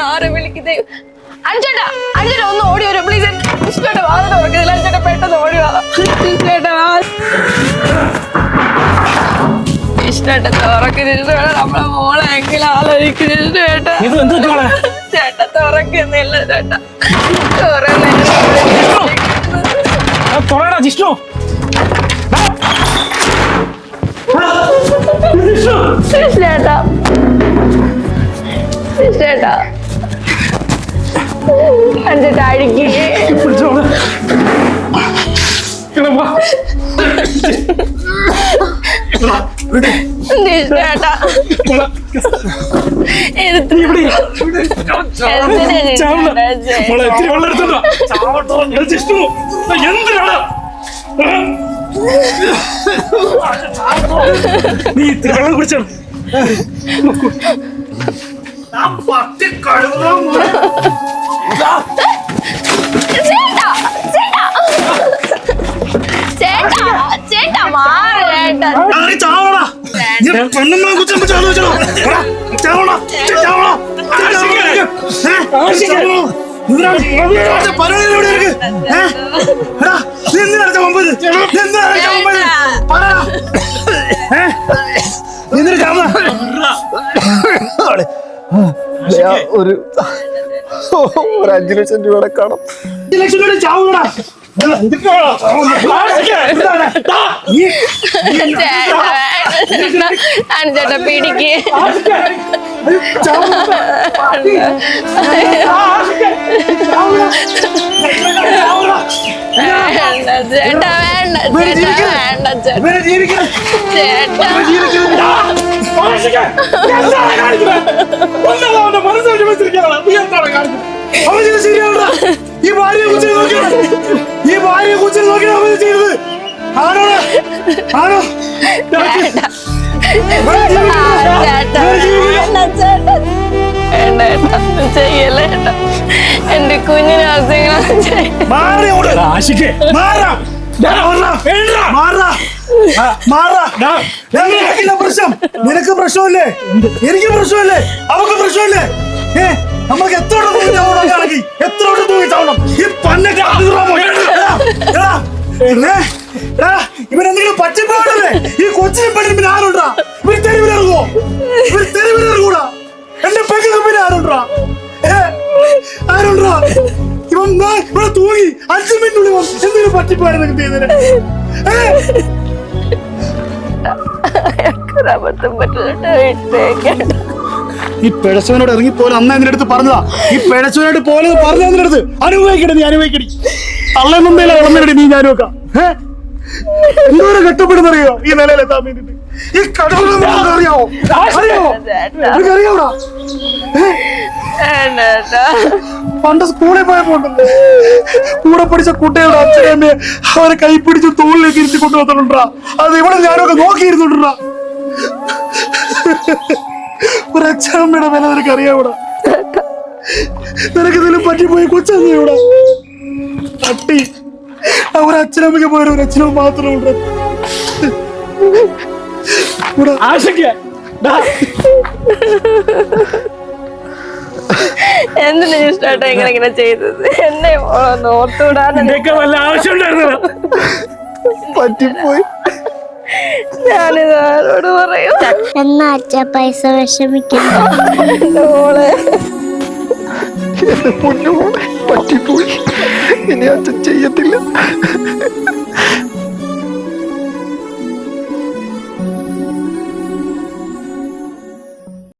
ആരെ വിളിക്കുന്നേ അഞ്ചേട്ടാ ഒന്ന് ഓടി വരും പ്ലീസ്. ജിഷ്ണുവേട്ടാ വാതിൽ തുറക്കുന്നില്ല. അഞ്ചേട്ടാ പെട്ടെന്ന് ഓടി വാ. ജിഷ്ണുവേട്ടാ തുറക്ക്. ജിഷ്ണുവേട്ടാ നമ്മളെ മോളെ എങ്കിലും ആലോചിക്കും. ജിഷ്ണുവേട്ടാ ചേട്ടാ തുറക്കുന്നില്ല. ചേട്ടാ ജിഷ്ണു ചേട്ടാ ചേട്ടാ അഞ്ചേട്ടാ അഴുകി ചേട്ടാ നീ ഇത്തിരി വെള്ളം കുടിച്ചാണ് ഒരു 5 ലക്ഷം രൂപയുടെ കടം. 5 ലക്ഷം രൂപ ചാവൂടാ. ചേട്ടാ പിടിക്ക്. ചേട്ടാ വേണ്ട ഈ ഭാര്യയെ കുറിച്ച് നോക്കി ചെയ്തത് ആണോ ആണോ ചെയ്യല്ലേ എന്റെ കുഞ്ഞിനെ പ്രശ്നം. നിനക്ക് പ്രശ്നമല്ലേ, എനിക്ക് പ്രശ്നമല്ലേ, അവക്ക് പ്രശ്നമല്ലേ? നമ്മൾക്ക് എത്ര തൂങ്ങിച്ചാവണം ഈ പന്നൊക്കെ. ഇവരെന്തെങ്കിലും പറ്റിപ്പോകണല്ലേ? ഈ കൊച്ചിനെ പെണ്ണിന് പിന്നെ ആരുണ്ടാ? ഇവർ തെരുവിലിറങ്ങുവോ? ഇവർ തെരുവിലിറങ്ങൂടാ. എന്റെ പെണ്ണിന് പിന്നെ ആരുണ്ടാ? ആരുണ്ടാ? ഇവൻ ഇവിടെ തൂങ്ങി 5 മിനിറ്റുള്ളിൽ എന്തെങ്കിലും പറ്റിപ്പോയാലും ചെയ്തേ. ഈ പിഴച്ചവനോട് ഇറങ്ങിപ്പോലെ അന്ന് എന്റെ അടുത്ത് പറഞ്ഞതാ. ഈ പിഴച്ചവനോട് പോലെ പറഞ്ഞ എന്റെ അടുത്ത് അനുഭവിക്കട്ടെ, നീ അനുഭവിക്കടി. അള്ളൊന്നുമില്ല വളർന്നിടടി നീ ഞാനും വെക്കാം. എന്തോരം കഷ്ടപ്പെടുന്നറിയോ ഈ നിലയിലെത്താൻ വേണ്ടിട്ട്. ഈ കടവൊന്നും അറിയാവോ? അറിയാവോടാ? പണ്ട് സ്കൂളിൽ പോയപ്പോ കൂടെ പഠിച്ച കുട്ടികളുടെ അച്ഛനമ്മയെ അവരെ കൈ പിടിച്ച് തോളിലേക്ക് ഇരുത്തി കൊണ്ടുവന്നിട്ടുണ്ടാ. അത് ഇവിടെ ഞാനൊക്കെ നോക്കിയിരുന്നുണ്ടാ. ഒരു അച്ഛനമ്മയുടെ വില നിനക്ക് അറിയാവൂടാ? നിനക്ക് ഇതിലും പറ്റിപ്പോയി കൊച്ചൂടാ പട്ടി. ഒരു അച്ഛനമ്മയ്ക്ക് പോയ ഒരു അച്ഛനും മാത്രമേ ഉണ്ട്. എന്തിനാ ഇഷ്ടമായിട്ടോ ഇങ്ങനെ ചെയ്തത്? എന്നെ ഓർത്തുവിടാനൊക്കെ വല്ല ആവശ്യം ഉണ്ടായിരുന്നു. പറ്റിപ്പോയി. ഞാനിത് ആരോട് പറയും? എന്നാ അച്ഛ പൈസ വിഷമിക്കുന്നു. എന്റെ പൊന്നു പറ്റിപ്പോയി. ഇനി അച്ഛൻ ചെയ്യത്തില്ല.